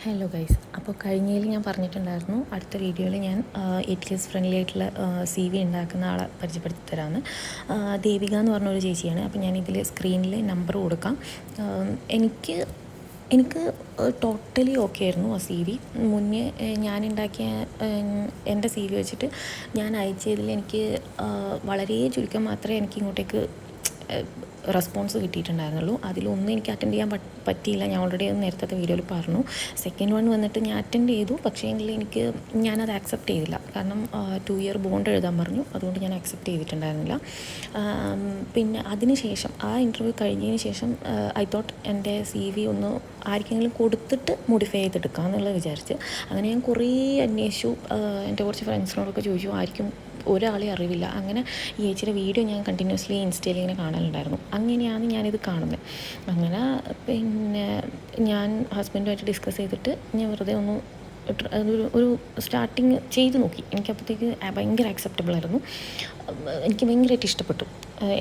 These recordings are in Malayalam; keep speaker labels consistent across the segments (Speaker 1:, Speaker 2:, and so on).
Speaker 1: ഹലോ ഗൈസ്, അപ്പോൾ കഴിഞ്ഞതിൽ ഞാൻ പറഞ്ഞിട്ടുണ്ടായിരുന്നു അടുത്ത വീഡിയോയിൽ ഞാൻ ATS ഫ്രണ്ട്ലി ആയിട്ടുള്ള CV ഉണ്ടാക്കുന്ന ആളെ പരിചയപ്പെടുത്തി തരാമെന്ന്. ദേവിക എന്ന് പറഞ്ഞൊരു ചേച്ചിയാണ്. അപ്പോൾ ഞാൻ ഇതിൽ സ്ക്രീനിൽ നമ്പർ കൊടുക്കാം. എനിക്ക് ടോട്ടലി ഓക്കെ ആയിരുന്നു ആ CV. മുന്നേ ഞാനുണ്ടാക്കിയ എൻ്റെ CV വെച്ചിട്ട് ഞാൻ അയച്ചതിൽ എനിക്ക് വളരെ ചുരുക്കം മാത്രമേ എനിക്ക് ഇങ്ങോട്ടേക്ക് റെസ്പോൺസ് കിട്ടിയിട്ടുണ്ടായിരുന്നുള്ളൂ. അതിലൊന്നും എനിക്ക് അറ്റൻഡ് ചെയ്യാൻ പറ്റിയില്ല. ഞാൻ ഓൾറെഡി നേരത്തെ വീഡിയോയിൽ പറഞ്ഞു. സെക്കൻഡ് വൺ വന്നിട്ട് ഞാൻ അറ്റൻഡ് ചെയ്തു, പക്ഷേ എങ്കിൽ ഞാനത് ആക്സെപ്റ്റ് ചെയ്തില്ല. കാരണം 2 ഇയർ ബോണ്ട് എഴുതാൻ പറഞ്ഞു. അതുകൊണ്ട് ഞാൻ ആക്സെപ്റ്റ് ചെയ്തിട്ടുണ്ടായിരുന്നില്ല. പിന്നെ അതിന് ശേഷം ആ ഇൻ്റർവ്യൂ കഴിഞ്ഞതിന് ശേഷം ഐ തോട്ട് എൻ്റെ CV ഒന്ന് ആർക്കെങ്കിലും കൊടുത്തിട്ട് മോഡിഫൈ ചെയ്തെടുക്കാം എന്നുള്ളത് വിചാരിച്ച്. അങ്ങനെ ഞാൻ കുറേ അന്വേഷിച്ചു. എൻ്റെ കുറച്ച് ഫ്രണ്ട്സിനോടൊക്കെ ചോദിച്ചു. ആർക്കും ഒരാളെ അറിവില്ല. അങ്ങനെ ഈ ചേച്ചിയുടെ വീഡിയോ ഞാൻ കണ്ടിന്യൂസ്ലി ഇൻസ്റ്റയിൽ ഇങ്ങനെ കാണലുണ്ടായിരുന്നു. അങ്ങനെയാണ് ഞാനിത് കാണുന്നത്. അങ്ങനെ പിന്നെ ഞാൻ ഹസ്ബൻഡുമായിട്ട് ഡിസ്കസ് ചെയ്തിട്ട് ഞാൻ വെറുതെ ഒന്ന് ഒരു സ്റ്റാർട്ടിങ് ചെയ്ത് നോക്കി. എനിക്കപ്പോഴത്തേക്ക് ഭയങ്കര ആക്സെപ്റ്റബിൾ ആയിരുന്നു. എനിക്ക് ഭയങ്കരമായിട്ട് ഇഷ്ടപ്പെട്ടു.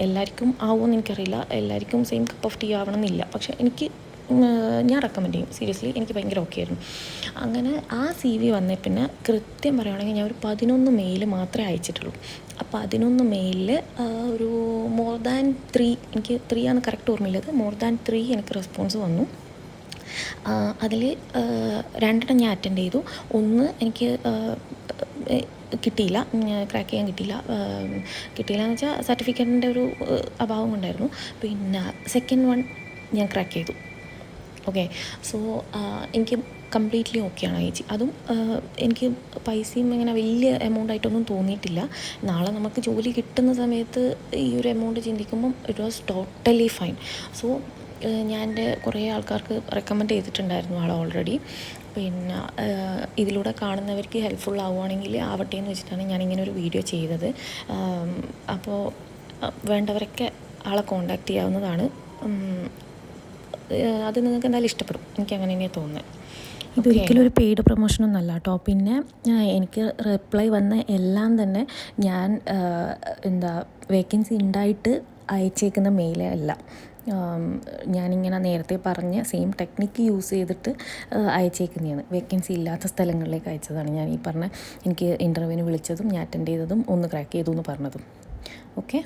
Speaker 1: എല്ലാവർക്കും ആവുമെന്ന് എനിക്കറിയില്ല, എല്ലാവർക്കും സെയിം കപ്പ് ഓഫ് ടീ ആവണമെന്നില്ല. പക്ഷേ ഞാൻ റെക്കമെൻഡ് ചെയ്യും. സീരിയസ്ലി എനിക്ക് ഭയങ്കര ഓക്കെ ആയിരുന്നു. അങ്ങനെ ആ CV വന്നേ പിന്നെ കൃത്യം പറയുകയാണെങ്കിൽ ഞാൻ ഒരു 11 മെയിൽ മാത്രമേ അയച്ചിട്ടുള്ളൂ. അപ്പോൾ 11 മെയിലിൽ ഒരു മോർ ദാൻ 3, എനിക്ക് 3 ആണ് കറക്റ്റ് ഓർമ്മയില്ലത്, മോർ ദാൻ 3 എനിക്ക് റെസ്പോൺസ് വന്നു. അതിൽ 2 ഞാൻ അറ്റൻഡ് ചെയ്തു. ഒന്ന് എനിക്ക് കിട്ടിയില്ല, ക്രാക്ക് ചെയ്യാൻ കിട്ടിയില്ല എന്ന് വെച്ചാൽ സർട്ടിഫിക്കറ്റിൻ്റെ ഒരു അഭാവം കൊണ്ടായിരുന്നു. പിന്നെ സെക്കൻഡ് വൺ ഞാൻ ക്രാക്ക് ചെയ്തു. ഓക്കെ, സോ എനിക്ക് കംപ്ലീറ്റ്ലി ഓക്കെയാണ് ചേച്ചി. അതും എനിക്ക് പൈസയും ഇങ്ങനെ വലിയ എമൗണ്ട് ആയിട്ടൊന്നും തോന്നിയിട്ടില്ല. നാളെ നമുക്ക് ജോലി കിട്ടുന്ന സമയത്ത് ഈ ഒരു എമൗണ്ട് ചിന്തിക്കുമ്പം it was totally fine. So ഞാൻ എൻ്റെ കുറേ ആൾക്കാർക്ക് റെക്കമെൻഡ് ചെയ്തിട്ടുണ്ടായിരുന്നു ആൾ ഓൾറെഡി. പിന്നെ ഇതിലൂടെ കാണുന്നവർക്ക് ഹെൽപ്ഫുൾ ആവുകയാണെങ്കിൽ ആവട്ടെ എന്ന് വെച്ചിട്ടാണ് ഞാനിങ്ങനെ ഒരു വീഡിയോ ചെയ്തത്. അപ്പോൾ വേണ്ടവരൊക്കെ ആളെ കോണ്ടാക്ട് ചെയ്യാവുന്നതാണ്. അത് നിങ്ങൾക്ക് എന്തായാലും ഇഷ്ടപ്പെടും, എനിക്ക് അങ്ങനെ തന്നെയാണ് തോന്നുന്നത്. ഇതൊരിക്കലും ഒരു പെയ്ഡ് പ്രൊമോഷനൊന്നും അല്ല കേട്ടോ. പിന്നെ എനിക്ക് റിപ്ലൈ വന്ന എല്ലാം തന്നെ ഞാൻ വേക്കൻസി ഉണ്ടായിട്ട് അയച്ചേക്കുന്ന മെയിലേ അല്ല. ഞാനിങ്ങനെ നേരത്തെ പറഞ്ഞ സെയിം ടെക്നിക്ക് യൂസ് ചെയ്തിട്ട് അയച്ചേക്കുന്നതാണ്. വേക്കൻസി ഇല്ലാത്ത സ്ഥലങ്ങളിലേക്ക് അയച്ചതാണ് ഞാൻ ഈ പറഞ്ഞ. എനിക്ക് ഇൻ്റർവ്യൂവിന് വിളിച്ചതും ഞാൻ അറ്റൻഡ് ചെയ്തതും ഒന്ന് ക്രാക്ക് ചെയ്തു എന്ന് പറഞ്ഞതും. ഓക്കെ.